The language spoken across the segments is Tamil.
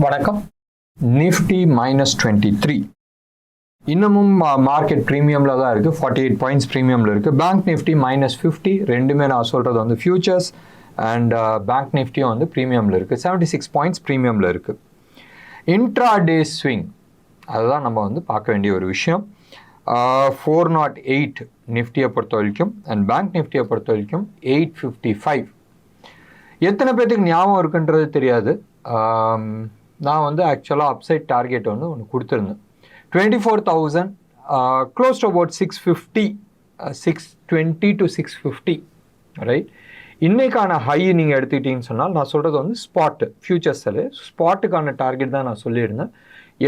வணக்கம். நிஃப்டி -23 இன்னமும் மார்க்கெட் ப்ரீமியமில் தான் இருக்குது. 48 பாயிண்ட்ஸ் ப்ரீமியமில் இருக்குது. Bank Nifty -50. ரெண்டுமே நான் சொல்கிறது வந்து ஃபியூச்சர்ஸ் அண்ட் பேங்க் நிஃப்டியும் வந்து ப்ரீமியமில் இருக்குது. 76 பாயிண்ட்ஸ் ப்ரீமியமில் இருக்குது. இன்ட்ராடே ஸ்விங் அதுதான் நம்ம வந்து பார்க்க வேண்டிய ஒரு விஷயம். 408 நிஃப்டியை பொறுத்த வரைக்கும் அண்ட் பேங்க் நிஃப்டியை பொறுத்த வரைக்கும் 855. எத்தனை பேர்த்துக்கு ஞாபகம் இருக்குன்றது தெரியாது. நான் வந்து ஆக்சுவலாக அப்சைட் டார்கெட் ஒன்று கொடுத்துருந்தேன். 24,000 close to about 650, 620 to 650 right. இன்றைக்கான ஹை நீங்கள் எடுத்துக்கிட்டீங்கன்னு சொன்னால் நான் சொல்கிறது வந்து ஸ்பாட்டு ஃபியூச்சர்ஸில் ஸ்பாட்டுக்கான டார்கெட் தான் நான் சொல்லியிருந்தேன்.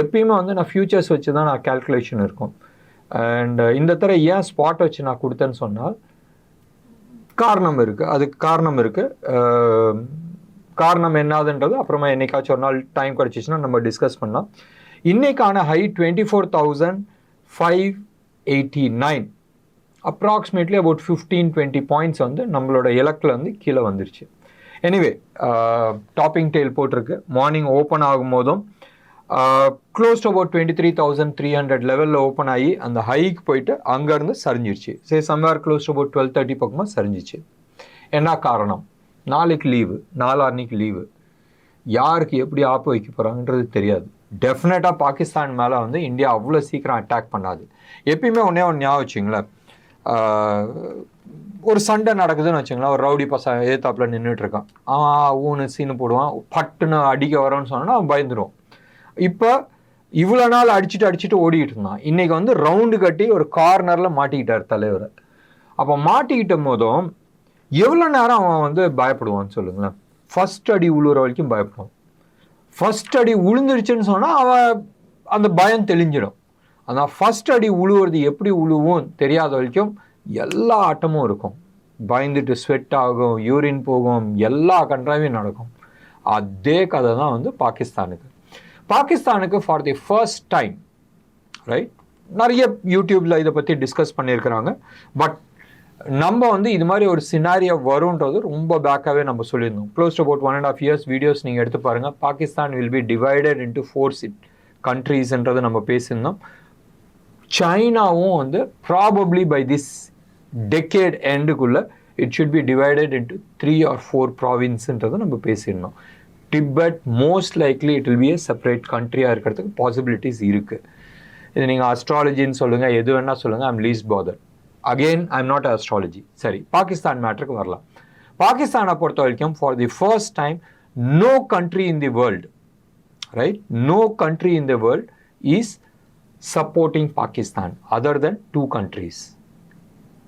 எப்பயுமே வந்து நான் ஃபியூச்சர்ஸ் வச்சு தான் நான் கேல்குலேஷன் இருக்கும். அண்ட் இந்த தடவை ஏன் ஸ்பாட் வச்சு நான் கொடுத்தேன்னு சொன்னால் காரணம் இருக்குது. அதுக்கு காரணம் இருக்குது. காரணம் என்னதுன்றது அப்புறமா என்னைக்காச்சும் ஒரு நாள் டைம் கிடச்சிச்சுன்னா நம்ம டிஸ்கஸ் பண்ணலாம். இன்றைக்கான ஹை 24,589, அப்ராக்சிமேட்லி அபவுட் 15-20 பாயிண்ட்ஸ் வந்து நம்மளோட இலக்கில் வந்து கீழே வந்துருச்சு. எனிவே டாப்பிங் டெயில் போட்டிருக்கு. மார்னிங் ஓப்பன் ஆகும் போதும் க்ளோஸ் டு அபவுட் 23,300 லெவலில் ஓப்பன் ஆகி அந்த ஹைக்கு போயிட்டு அங்கேருந்து சரிஞ்சிருச்சு. சரி, சம்வேர் க்ளோஸ் டு அபவுட் 12:30 பக்கமாக சரிஞ்சிச்சு. என்ன காரணம்? நாளைக்கு லீவு, நாளான்னைக்கு லீவு. யாருக்கு எப்படி ஆப்பு வைக்க போகிறாங்கன்றது தெரியாது. டெஃபினட்டாக பாகிஸ்தான் மேலே வந்து இந்தியா அவ்வளோ சீக்கிரம் அட்டாக் பண்ணாது. எப்பயுமே ஒன்றே ஞாபகம் வச்சுங்களேன், ஒரு சண்டை நடக்குதுன்னு வச்சுங்களேன், ஒரு ரவுடி பசங்க ஏத்தாப்பில் நின்றுட்டுருக்கான், ஊன்னு சீனு போடுவான், பட்டுன்னு அடிக்க வரோன்னு சொன்னால் அவன் பயந்துடும். இப்போ இவ்வளோ நாள் அடிச்சுட்டு ஓடிக்கிட்டு இருந்தான். இன்றைக்கி வந்து ரவுண்டு கட்டி ஒரு கார்னரில் மாட்டிக்கிட்டார் தலைவர். அப்போ மாட்டிக்கிட்ட போதும் எவ்வளோ நேரம் அவன் வந்து பயப்படுவான்னு சொல்லுங்களேன். ஃபஸ்ட் அடி உழுவுற வரைக்கும் பயப்படுவான். ஃபஸ்ட் அடி உழுந்துருச்சுன்னு சொன்னால் அவன் அந்த பயம் தெளிஞ்சிடும். ஆனால் ஃபஸ்ட் அடி உழுவுறது எப்படி உழுவும் தெரியாத வரைக்கும் எல்லா ஆட்டமும் இருக்கும். பயந்துட்டு ஸ்வெட் ஆகும், யூரின் போகும், எல்லா கண்ட்ராவையும் நடக்கும். அதே கதை தான் வந்து பாகிஸ்தானுக்கு for the first time right. நிறைய யூடியூப்பில் இதை பற்றி டிஸ்கஸ் பண்ணியிருக்கிறாங்க. பட் நம்ம வந்து இது மாதிரி ஒரு சினாரியோ வரும்ன்றது ரொம்ப பேக்காகவே நம்ம சொல்லியிருந்தோம். Close to about 1.5 years videos நீங்கள் எடுத்து பாருங்கள். Pakistan will be divided into 4 கண்ட்ரீஸ்ன்றது நம்ம பேசியிருந்தோம். சைனாவும் வந்து ப்ராபப்ளி பை திஸ் டெக்கேட் எண்டுக்குள்ளே it should be divided into 3 or 4 ப்ராவின்ஸ்ன்றதை நம்ம பேசியிருந்தோம். Tibet most likely it will be a separate கண்ட்ரியாக இருக்கிறதுக்கு பாசிபிலிட்டிஸ் இருக்குது. இது நீங்கள் அஸ்ட்ராலஜின்னு சொல்லுங்கள், எது வேணால் சொல்லுங்கள், I'm least bother. Again I'm not astrology. சரி, பாகிஸ்தான் மேட்ருக்கு வரலாம். பாகிஸ்தானை பொறுத்த வரைக்கும் for the first time no country in the world right, no country in the world is supporting Pakistan other than 2 countries.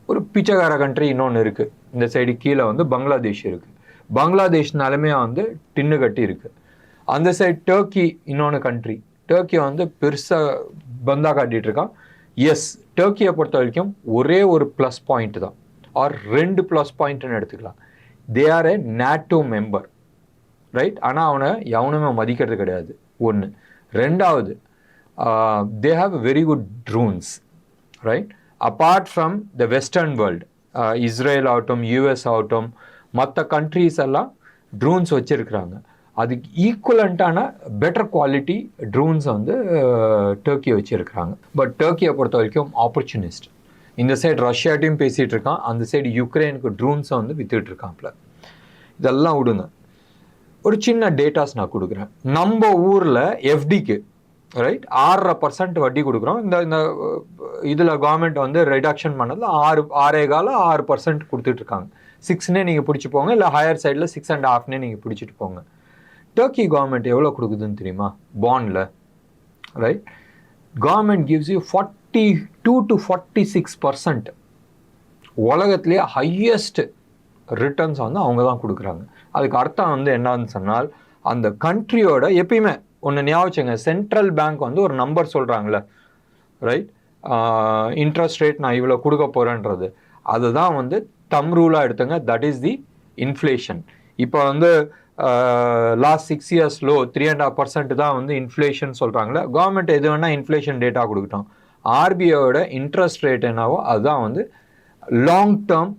ஒரு பிச்சைக்கார கண்ட்ரி இன்னொன்று இருக்குது. இந்த சைடு கீழே வந்து பங்களாதேஷ் இருக்குது. பங்களாதேஷ் நிலைமையாக வந்து டின்னு கட்டி இருக்குது. அந்த சைடு டர்க்கி இன்னொன்று கண்ட்ரி. டர்க்கி வந்து பெருசாக பந்தா காட்டிகிட்டு இருக்கான். எஸ், டர்க்கியை பொறுத்த வரைக்கும் ஒரே ஒரு ப்ளஸ் பாயிண்ட் தான், ஆர் 2 ப்ளஸ் பாயிண்ட்னு எடுத்துக்கலாம். They R A NATO member right. ஆனால் அவனை எவனுமே மதிக்கிறது கிடையாது. ஒன்று. ரெண்டாவது, they have very good drones right. Apart from the western world, Israel ஆகட்டும், யூஎஸ் ஆகட்டும், மற்ற கண்ட்ரீஸ் எல்லாம் ட்ரோன்ஸ் வச்சுருக்குறாங்க. அதுக்கு ஈக்குவலண்ட்டான பெட்டர் குவாலிட்டி ட்ரோன்ஸை வந்து டர்க்கி வச்சுருக்கிறாங்க. பட் டர்க்கியை பொறுத்த வரைக்கும் ஆப்பர்ச்சுனிஸ்ட். இந்த சைடு ரஷ்யாட்டையும் பேசிகிட்டு இருக்கான், அந்த சைடு யுக்ரைனுக்கு ட்ரோன்ஸை வந்து வித்துட்டு இருக்கான்ல. இதெல்லாம் விடுங்க, ஒரு சின்ன டேட்டாஸ் நான் கொடுக்குறேன். நம்ம ஊரில் எஃப்டிக்கு ரைட் 6% வட்டி கொடுக்குறோம். இந்த இதில் கவர்மெண்ட் வந்து ரிடக்ஷன் பண்ணதில் 6.25% கொடுத்துட்ருக்காங்க. 6னே நீங்கள் பிடிச்சி போங்க, இல்லை ஹையர் சைடில் 6.5னே நீங்கள் பிடிச்சிட்டு போங்க. டர்க்கி கவர்மெண்ட் எவ்வளோ கொடுக்குதுன்னு தெரியுமா பாண்டில் right? Government gives you 42 to 46%. உலகத்துலேயே ஹையஸ்ட் ரிட்டர்ன்ஸ் வந்து அவங்க தான் கொடுக்குறாங்க. அதுக்கு அர்த்தம் வந்து என்னன்னு சொன்னால், அந்த கண்ட்ரியோட எப்பயுமே ஒன்று ஞாபகம், சென்ட்ரல் பேங்க் வந்து ஒரு நம்பர் சொல்கிறாங்களே ரைட், இன்ட்ரெஸ்ட் ரேட் நான் இவ்வளோ கொடுக்க போகிறேன்றது, அதுதான் வந்து தம் ரூலாக எடுத்துங்க. That is the inflation. இப்போ வந்து லாஸ்ட் 6 years லோ 3.5% தான் வந்து இன்ஃப்ளேஷன் சொல்கிறாங்களே. கவர்மெண்ட் எது வேணால் இன்ஃப்ளேஷன் டேட்டா கொடுக்கட்டும். ஆர்பிஐயோட இன்ட்ரெஸ்ட் ரேட் என்னவோ அதுதான் வந்து லாங் டேர்ம்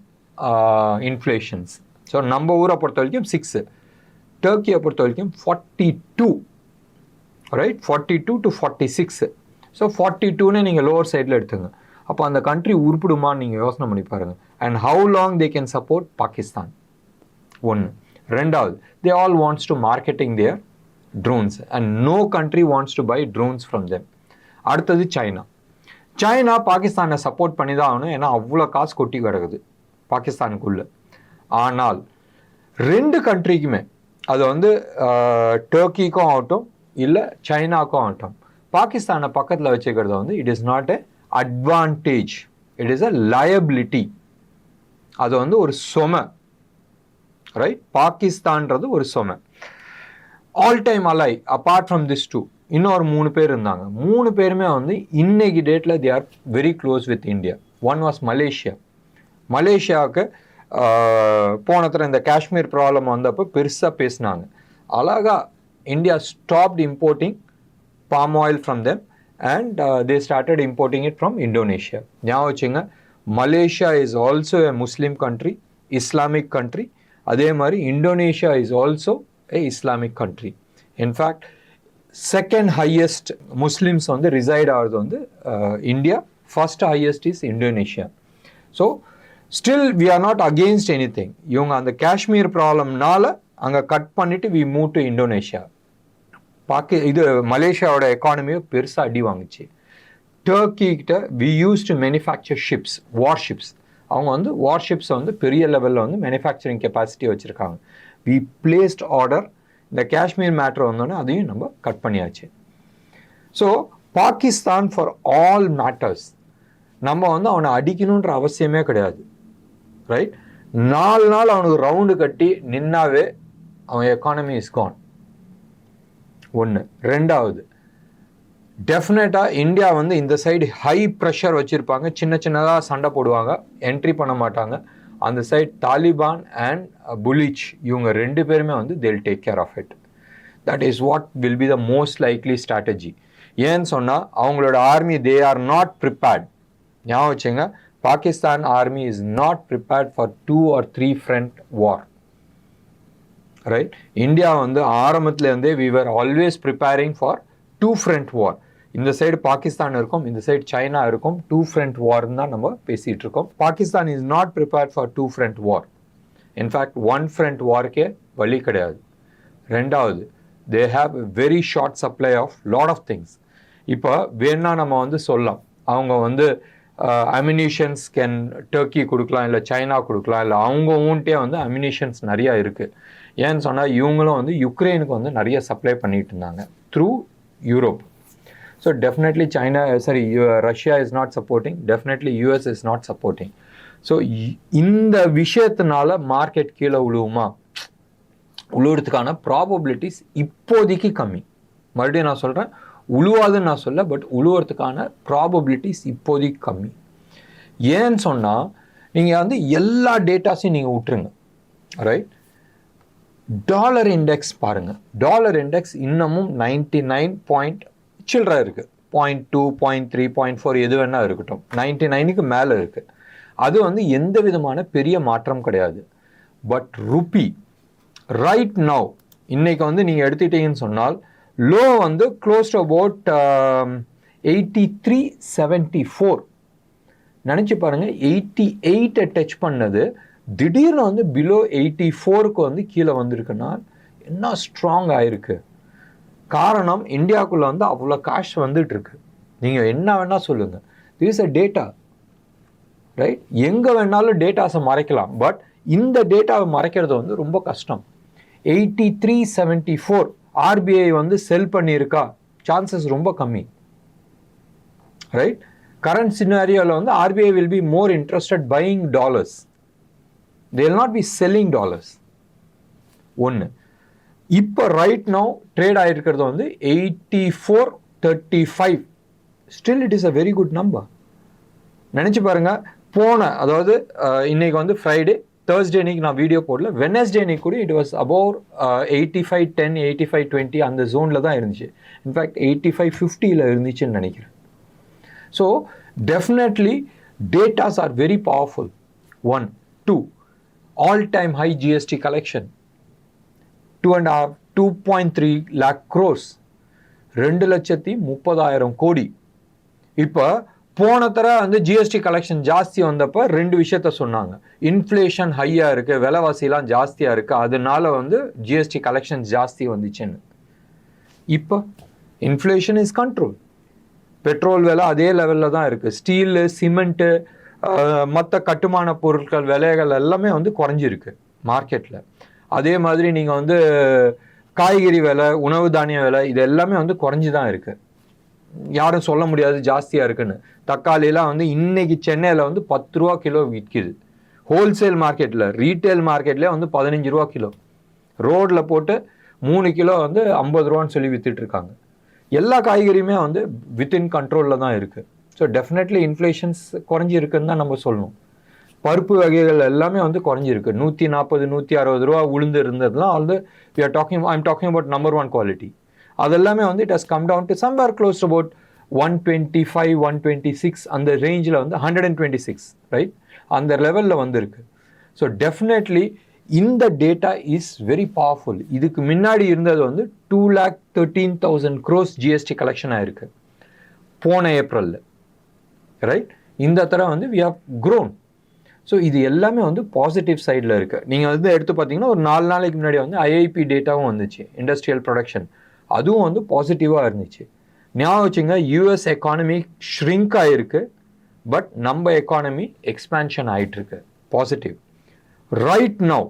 இன்ஃப்ளேஷன்ஸ். ஸோ நம்ம ஊரை பொறுத்த வரைக்கும் 6, டர்க்கியை பொறுத்த வரைக்கும் 42. Right 42 to 46. ஸோ 42ன்னு நீங்கள் லோவர் சைடில் எடுத்துங்க. அப்போ அந்த கண்ட்ரி உருப்பிடுமான்னு நீங்கள் யோசனை பண்ணி பாருங்கள். And how long they can support Pakistan. ஒன்று. ரெண்டாவது, they all wants to marketing their drones and no country wants to buy drones from them. அடுத்தது சைனா. சைனா பாகிஸ்தானை சப்போர்ட் பண்ணி தான் ஆகணும், ஏன்னா அவ்வளோ காசு கொட்டி கிடக்குது பாகிஸ்தானுக்குள்ளே. ஆனால் ரெண்டு கண்ட்ரிக்குமே, அது வந்து டர்க்கிக்கும் ஆகட்டும் இல்லை சைனாக்கும் ஆகட்டும், பாகிஸ்தானை பக்கத்தில் வச்சுக்கிறது வந்து it is not a advantage, it is a liability. அது வந்து ஒரு சொமை, ரைட்? பாகிஸ்தான்றது ஒரு சொமை. All time ally apart from this two இன்னொரு 3 பேர் இருந்தாங்க. 3 பேருமே வந்து இன்னைக்கு டேட்டில் they are very close with India. One was Malaysia. மலேசியாவுக்கு போன தடவை இந்த காஷ்மீர் ப்ராப்ளம் வந்தப்போ பெருசாக பேசினாங்க. அழகா India stopped importing palm oil from them and they started importing it from Indonesia. ஞாபகம் வச்சுங்க, Malaysia is also a Muslim country, Islamic country. அதே மாதிரி Indonesia is also a Islamic country. In fact, second highest Muslims வந்து ரிசைட் ஆகிறது வந்து India, first highest is Indonesia. So still we are not against anything. இவங்க அந்த காஷ்மீர் ப்ராப்ளம்னால அங்கே கட் பண்ணிவிட்டு வி மூவ் டு இந்தோனேஷியா. இது மலேசியாவோட எக்கானமியும் பெருசாக அடி வாங்குச்சு. டர்க்கிட்ட we use to manufacture ships, warships. அவங்க வந்து வார்ஷிப்ஸை வந்து பெரிய லெவலில் வந்து மேனுஃபேக்சரிங் கெப்பாசிட்டி வச்சுருக்காங்க. We placed order. இந்த காஷ்மீர் மேட்ரு வந்தோடனே அதையும் நம்ம கட் பண்ணியாச்சு. So Pakistan for all matters நம்ம வந்து அவனை அடிக்கணுன்ற அவசியமே கிடையாது, ரைட்? 4 நாள் அவனுக்கு ரவுண்டு கட்டி நின்னாவே அவன் எக்கானமி இஸ் கான். ஒன்று. ரெண்டாவது, டெஃபினட்டாக இந்தியா வந்து இந்த சைடு ஹை ப்ரெஷர் வச்சுருப்பாங்க, சின்ன சின்னதாக சண்டை போடுவாங்க, என்ட்ரி பண்ண மாட்டாங்க. அந்த சைட் தாலிபான் அண்ட் புலிச் இவங்க 2 பேருமே வந்து they'll take care of it. That is what will be the most likely strategy. ஏன்னு சொன்னால் அவங்களோட army they are not prepared. ஞாபகம் வச்சுங்க, Pakistan army is not prepared for 2 or 3 front war. Right? India வந்து ஆரம்பத்துலேருந்தே we were always preparing for 2 front war. இந்த சைடு பாகிஸ்தான் இருக்கும், இந்த சைடு சைனா இருக்கும். 2 front warன்னு தான் நம்ம பேசிகிட்டு இருக்கோம். Pakistan is not prepared for 2 front war. In fact 1 front warக்கே வழி கிடையாது. ரெண்டாவது, they have very short supply of lot of things. இப்போ வேணா நம்ம வந்து சொல்லலாம், அவங்க வந்து அம்யூனிஷன்ஸ் கேன் டர்க்கி கொடுக்கலாம், இல்லை சைனா கொடுக்கலாம், இல்லை அவங்க ஊன்ட்டே வந்து அம்யூனிஷன்ஸ் நிறையா இருக்குது. ஏன்னு சொன்னால் இவங்களும் வந்து யுக்ரைனுக்கு வந்து நிறைய சப்ளை பண்ணிட்டு இருந்தாங்க through Europe. So definitely Russia is not supporting, definitely US is not supporting. So இந்த விஷயத்தினால மார்க்கெட் கீழே உழுவுறதுக்கான ப்ராபபிலிட்டிஸ் இப்போதைக்கு கம்மி. மறுபடியும் நான் சொல்கிறேன், உழுவாதுன்னு நான் சொல்ல, பட் உழுவுறதுக்கான ப்ராபபிலிட்டிஸ் இப்போதைக்கு கம்மி. ஏன்னு சொன்னால் நீங்கள் வந்து எல்லா டேட்டாஸையும் நீங்கள் விட்டுருங்க, ரைட்? டாலர் இண்டெக்ஸ் பாருங்கள். டாலர் இண்டெக்ஸ் இன்னமும் 99 பாயிண்ட் சில்லற இருக்குது. 0.2, 0.3, 0.4 எது வேணால் இருக்கட்டும், 99க்கு மேலே இருக்குது. அது வந்து எந்த விதமான பெரிய மாற்றம் கிடையாது. பட் ருப்பி ரைட் நவ் இன்னைக்கு வந்து நீங்கள் எடுத்துட்டீங்கன்னு சொன்னால் லோ வந்து க்ளோஸ் டு அபவுட் 83.74. நினச்சி பாருங்கள், 88 டச் பண்ணது திடீர்னு வந்து பிலோ 84க்கு வந்து கீழே வந்திருக்குன்னா என்ன ஸ்ட்ராங் ஆயிருக்கு. காரணம், இந்தியாவுக்குள்ளே வந்து அவ்வளோ காஷ் வந்துட்டு இருக்கு. நீங்கள் என்ன வேணால் சொல்லுங்கள், this is a data, right? எங்கே வேணாலும் டேட்டாஸை மறைக்கலாம், பட் இந்த டேட்டாவை மறைக்கிறது வந்து ரொம்ப கஷ்டம். 83.74 ஆர்பிஐ வந்து செல் பண்ணியிருக்கா, சான்சஸ் ரொம்ப கம்மி, ரைட்? கரண்ட் சினாரியோவில் வந்து RBI will be more interested buying dollars, they will not be selling dollars. ஒன்று. இப்போ ரைட் நவ் ட்ரேட் ஆகிருக்கிறது வந்து 84.35. Still it is a very good number. நினச்சி பாருங்கள், அதாவது இன்னைக்கு வந்து ஃப்ரைடே, தேர்ஸ்டே அன்னைக்கு நான் வீடியோ போடல, வெனஸ்டே அன்னைக்கு கூட இட் வாஸ் அபவுட் 85.10, 85.20 அந்த ஜோனில் தான் இருந்துச்சு. இன்ஃபேக்ட் 85.50 இருந்துச்சுன்னு நினைக்கிறேன். So definitely datas are very powerful. 1. 2. all-time high GST collection, 2.3 lakh crores. 2,30,000 கோடி. இப்போ போன தர வந்து ஜிஎஸ்டி கலெக்ஷன் ஜாஸ்தி வந்தப்போ 2 விஷயத்த சொன்னாங்க. இன்ஃப்ளேஷன் ஹையாக இருக்குது, விலைவாசிலாம் ஜாஸ்தியாக இருக்குது, அதனால வந்து ஜிஎஸ்டி கலெக்ஷன் ஜாஸ்தி வந்துச்சுன்னு. இப்போ இன்ஃப்ளேஷன் இஸ் கண்ட்ரோல். பெட்ரோல் விலை அதே லெவலில் தான் இருக்குது. ஸ்டீலு, சிமெண்ட்டு, மற்ற கட்டுமான பொருட்கள் விலைகள் எல்லாமே வந்து குறைஞ்சிருக்கு மார்க்கெட்டில். அதே மாதிரி நீங்கள் வந்து காய்கறி விலை, உணவு தானிய விலை இது எல்லாமே வந்து குறைஞ்சி தான் இருக்குது. யாரும் சொல்ல முடியாது ஜாஸ்தியாக இருக்குன்னு. தக்காளிலாம் வந்து இன்னைக்கு சென்னையில் வந்து 10 ரூபா கிலோ விற்கிது. ஹோல்சேல் மார்க்கெட்டில், ரீட்டைல் மார்க்கெட்லேயே வந்து 15 ரூபா கிலோ. ரோடில் போட்டு 3 கிலோ வந்து 50 ரூபான்னு சொல்லி விற்றுட்ருக்காங்க. எல்லா காய்கறியுமே வந்து வித்தின் கண்ட்ரோலில் தான் இருக்குது. ஸோ டெஃபினெட்லி இன்ஃப்ளேஷன்ஸ் குறைஞ்சிருக்குன்னு தான் நம்ம சொல்லணும். பருப்பு வகைகள் எல்லாமே வந்து குறைஞ்சிருக்கு. 140, 160 ரூபா உளுந்து இருந்ததுலாம் வந்து I'm talking about number 1 quality. அதெல்லாமே வந்து it has come down to somewhere close to about 125, 126 அந்த ரேஞ்சில் வந்து 126, ரைட், அந்த லெவலில் வந்துருக்கு. ஸோ டெஃபினெட்லி இந்த டேட்டா இஸ் வெரி பவர்ஃபுல். இதுக்கு முன்னாடி இருந்தது வந்து 2,13,000 crores ஜிஎஸ்டி கலெக்ஷன் ஆயிருக்கு போன ஏப்ரலில், ரைட். இந்த தடவை வந்து வி ஹவ் க்ரோன். ஸோ இது எல்லாமே வந்து பாசிட்டிவ் சைடில் இருக்குது. நீங்கள் வந்து எடுத்து பார்த்தீங்கன்னா ஒரு 4 நாளைக்கு முன்னாடி வந்து ஐஐபி டேட்டாவும் வந்துச்சு, இண்டஸ்ட்ரியல் ப்ரொடக்ஷன். அதுவும் வந்து பாசிட்டிவாக இருந்துச்சு. ஞாபகம் வச்சுங்க, யூஎஸ் எக்கானமி ஷ்ரிங்க் ஆகிருக்கு, பட் நம்ம எக்கானமி எக்ஸ்பேன்ஷன் ஆகிட்டுருக்கு, பாசிட்டிவ். ரைட் நவ்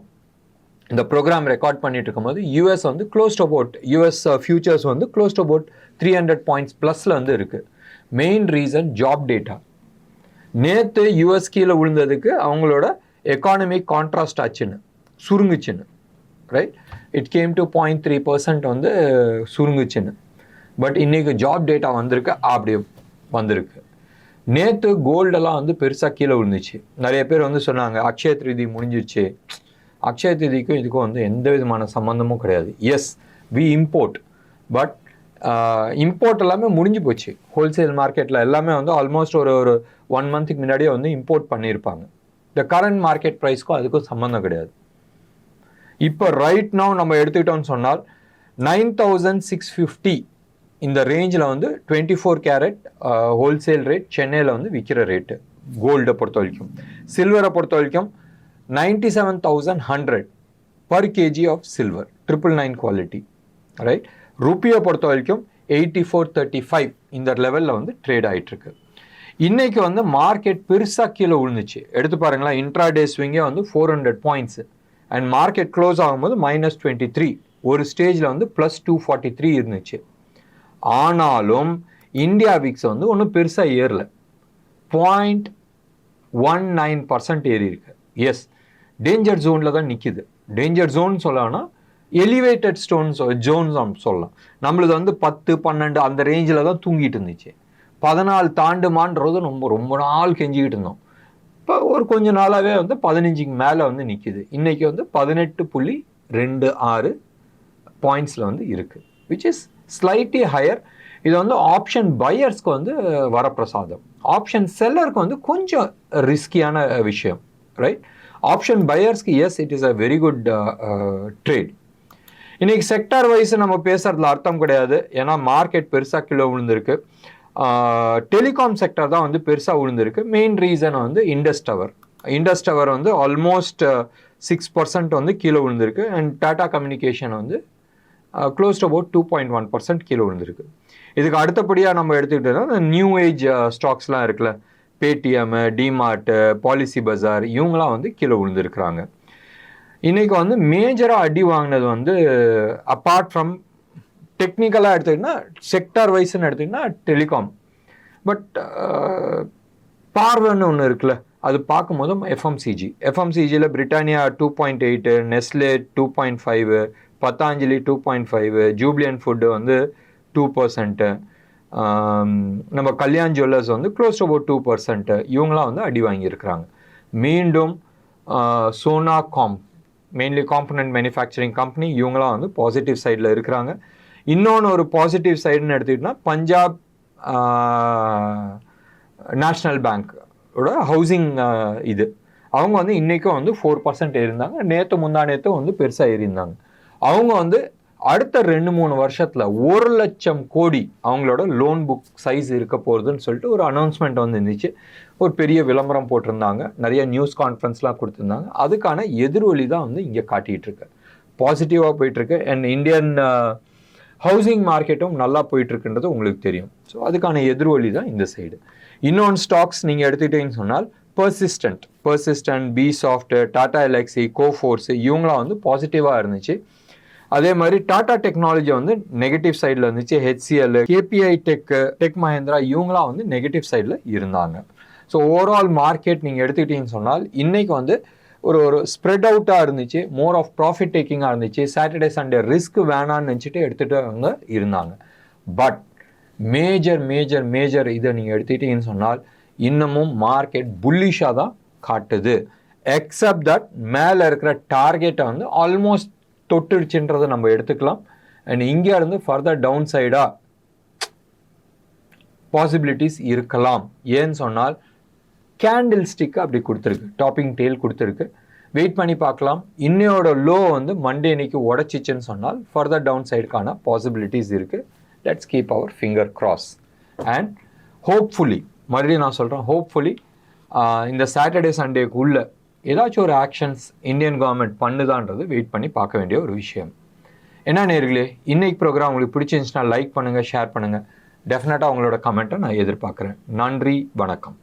இந்த ப்ரோக்ராம் ரெக்கார்ட் பண்ணிட்டு இருக்கும்போது யூஎஸ் வந்து close to about, US futures வந்து க்ளோஸ் டு அபவுட் 300 points ப்ளஸில் வந்து இருக்குது. Main reason job data. நேற்று யூஎஸ் கீழே விழுந்ததுக்கு அவங்களோட எக்கானமிக் கான்ட்ராஸ்ட் ஆச்சுன்னு, சுருங்குச்சுன்னு, ரைட். இட் கேம் டு 0.3% வந்து சுருங்குச்சுன்னு. பட் இன்றைக்கி ஜாப் டேட்டா வந்திருக்கு, அப்படி வந்திருக்கு. நேற்று கோல்டெல்லாம் வந்து பெருசாக கீழே விழுந்துச்சு. நிறைய பேர் வந்து சொன்னாங்க அக்ஷய திருதி முடிஞ்சிருச்சு. அக்ஷய திருதிக்கும் இதுக்கும் வந்து எந்த விதமான சம்மந்தமும் கிடையாது. Yes, we import, but import எல்லாமே முடிஞ்சு போச்சு. ஹோல்சேல் மார்க்கெட்டில் எல்லாமே வந்து ஆல்மோஸ்ட் ஒரு 1 மந்த்துக்கு முன்னாடியே வந்து இம்போர்ட் பண்ணியிருப்பாங்க. இந்த கரண்ட் மார்க்கெட் ப்ரைஸ்க்கும் அதுக்கும் சம்மந்தம் கிடையாது. இப்போ ரைட் நவ் நம்ம எடுத்துக்கிட்டோம்னு சொன்னால் 9,650 இந்த ரேஞ்சில் வந்து 24 கேரட் ஹோல்சேல் ரேட் சென்னையில் வந்து விற்கிற ரேட்டு கோல்டை பொறுத்த வரைக்கும். சில்வரை பொறுத்த வரைக்கும் 97,100 per kg of silver, 999 quality, right. ருப்பியை பொறுத்த வரைக்கும் 84.35 இந்த லெவலில் வந்து ட்ரேட் ஆகிட்டுருக்கு. இன்றைக்கி வந்து மார்க்கெட் பெருசாக கீழே விழுந்துச்சு. எடுத்து பாருங்களேன், இன்ட்ராடே ஸ்விங்கே வந்து 400 points அண்ட் மார்க்கெட் க்ளோஸ் ஆகும்போது -23, ஒரு ஸ்டேஜில் வந்து +243 இருந்துச்சு. ஆனாலும் இந்தியாவிக்ஸ் வந்து ஒன்றும் பெருசாக ஏறல, 0.19% ஏறி இருக்கு. எஸ், டேஞ்சர் ஜோனில் தான் நிற்கிது. டேஞ்சர் ஜோன் சொல்லலாம்னா எலிவேட்டட் ஜோன்ஸ் சொல்லலாம். நம்மளது வந்து 10, 12 அந்த ரேஞ்சில் தான் தூங்கிட்டு இருந்துச்சு. 14 தாண்டுமான்றது ரொம்ப நாள் கெஞ்சிக்கிட்டு இருந்தோம். இப்போ ஒரு கொஞ்ச நாளாகவே வந்து 15க்கு மேலே வந்து நிற்கிது. இன்றைக்கி வந்து 18.26 பாயிண்ட்ஸில் வந்து இருக்குது, விச் இஸ் ஸ்லைட்லி ஹையர். இது வந்து ஆப்ஷன் பையர்ஸ்க்கு வந்து வரப்பிரசாதம். ஆப்ஷன் செல்லருக்கு வந்து கொஞ்சம் ரிஸ்கியான விஷயம், ரைட். ஆப்ஷன் பையர்ஸ்க்கு yes, it is a very good trade. இன்றைக்கி செக்டார் வைஸ் நம்ம பேசுகிறதுல அர்த்தம் கிடையாது, ஏன்னா மார்க்கெட் பெருசாக கிலோ விழுந்திருக்கு. டெலிகாம் செக்டர் தான் வந்து பெருசாக விழுந்திருக்கு. மெயின் ரீசன் வந்து இண்டஸ் டவர் வந்து ஆல்மோஸ்ட் 6% வந்து கீழே விழுந்திருக்கு. அண்ட் டாடா கம்யூனிகேஷன் வந்து க்ளோஸ் டு அபவுட் 2.1% கீழே விழுந்திருக்கு. இதுக்கு அடுத்தபடியாக நம்ம எடுத்துக்கிட்டோம்னா நியூ ஏஜ் ஸ்டாக்ஸ்லாம் இருக்குல்ல, பேடிஎம், டிமார்ட், பாலிசி பஜார், இவங்களாம் வந்து கீழே விழுந்திருக்கிறாங்க. இன்றைக்கி வந்து மேஜராக அடி வாங்கினது வந்து அப்பார்ட் ஃப்ரம் டெக்னிக்கலாக எடுத்துக்கிட்டோன்னா செக்டார் வைஸ்ன்னு எடுத்துக்கிட்டோன்னா டெலிகாம். பட் பார்வைன்னு ஒன்று இருக்குல்ல, அது பார்க்கும்போது எஃப்எம்சிஜியில் பிரிட்டானியா 2.8, நெஸ்லே 2.5, பத்தாஞ்சலி 2.5, ஜூப்ளியன் ஃபுட்டு வந்து 2%, நம்ம கல்யாண் ஜுவல்லர்ஸ் வந்து க்ளோஸ் டு அபவுட் 2%, இவங்களாம் வந்து அடி வாங்கியிருக்கிறாங்க. மீண்டும் சோனாகாம், மெயின்லி காம்பனன்ட் மேனுஃபேக்சரிங் கம்பெனி, இவங்களாம் வந்து பாசிட்டிவ் சைடில் இருக்கிறாங்க. இன்னொன்று ஒரு பாசிட்டிவ் சைடுன்னு எடுத்துக்கிட்டோன்னா பஞ்சாப் நேஷ்னல் பேங்கோட ஹவுசிங் இது அவங்க வந்து இன்றைக்கும் வந்து 4% ஏறிந்தாங்க. முந்தா நேற்று வந்து பெருசாக ஏறிந்தாங்க. அவங்க வந்து அடுத்த 2-3 வருஷத்தில் 1 லட்சம் கோடி அவங்களோட லோன் புக் சைஸ் இருக்க போகிறதுன்னு சொல்லிட்டு ஒரு அனௌன்ஸ்மெண்ட் வந்து இருந்துச்சு. ஒரு பெரிய விளம்பரம் போட்டிருந்தாங்க, நிறைய நியூஸ் கான்ஃபரன்ஸ்லாம் கொடுத்துருந்தாங்க. அதுக்கான எதிரொலி தான் வந்து இங்கே காட்டிகிட்டு இருக்கு. பாசிட்டிவாக போயிட்டுருக்கு. அண்ட் இந்தியன் ஹவுசிங் மார்க்கெட்டும் நல்லா போயிட்டுருக்குன்றது உங்களுக்கு தெரியும். ஸோ அதுக்கான எதிரொலி தான் இந்த சைடு. இன்னொன்று ஸ்டாக்ஸ் நீங்கள் எடுத்துக்கிட்டீங்கன்னு சொன்னால் பர்சிஸ்டன்ட், பி சாஃப்ட், டாடா எலக்ஸி, கோஃபோர்ஸ் இவங்களாம் வந்து பாசிட்டிவாக இருந்துச்சு. அதே மாதிரி டாடா டெக்னாலஜி வந்து நெகட்டிவ் சைடில் இருந்துச்சு. HCL, KPI டெக் மஹேந்திரா இவங்களாம் வந்து நெகட்டிவ் சைடில் இருந்தாங்க. ஸோ ஓவரால் மார்க்கெட் நீங்கள் எடுத்துக்கிட்டீங்கன்னு சொன்னால் இன்னைக்கு வந்து ஒரு ஸ்ப்ரெட் அவுட்டாக இருந்துச்சு, மோர் ஆஃப் ப்ராஃபிட் டேக்கிங்காக இருந்துச்சு. சாட்டர்டே சண்டே ரிஸ்க் வேணான்னு நினச்சிட்டு எடுத்துகிட்டு அவங்க இருந்தாங்க. பட் மேஜர் இதை நீங்கள் எடுத்துக்கிட்டீங்கன்னு சொன்னால் இன்னமும் மார்க்கெட் புல்லிஷாக தான் காட்டுது. எக்ஸப்ட் தட் மேலே இருக்கிற டார்கெட்டை வந்து ஆல்மோஸ்ட் தொட்டுடுச்சுன்றதை நம்ம எடுத்துக்கலாம். அண்ட் இங்கே இருந்து ஃபர்தர் டவுன் சைடாக பாசிபிலிட்டிஸ் இருக்கலாம். ஏன்னு சொன்னால் கேண்டில் ஸ்டிக் அப்படி கொடுத்துருக்கு, டாப்பிங் டெயில் கொடுத்துருக்கு. வெயிட் பண்ணி பார்க்கலாம். இன்னையோட லோ வந்து மண்டே இன்னைக்கு உடச்சிச்சுன்னு சொன்னால் ஃபர்தர் டவுன் சைடுக்கான பாசிபிலிட்டிஸ் இருக்குது. Let's keep our finger cross. And hopefully, மறுபடியும் நான் சொல்கிறேன், ஹோப்ஃபுல்லி இந்த சாட்டர்டே சண்டேக்குள்ளே ஏதாச்சும் ஒரு ஆக்ஷன்ஸ் இந்தியன் கவர்மெண்ட் பண்ணுதான்றது வெயிட் பண்ணி பார்க்க வேண்டிய ஒரு விஷயம். என்ன நேயர்களே, இன்னைக்கு ப்ரோக்ராம் உங்களுக்கு பிடிச்சிருந்துச்சுன்னா லைக் பண்ணுங்கள், ஷேர் பண்ணுங்கள். டெஃபினட்டாக உங்களோட கமெண்ட்டை நான் எதிர்பார்க்குறேன். நன்றி, வணக்கம்.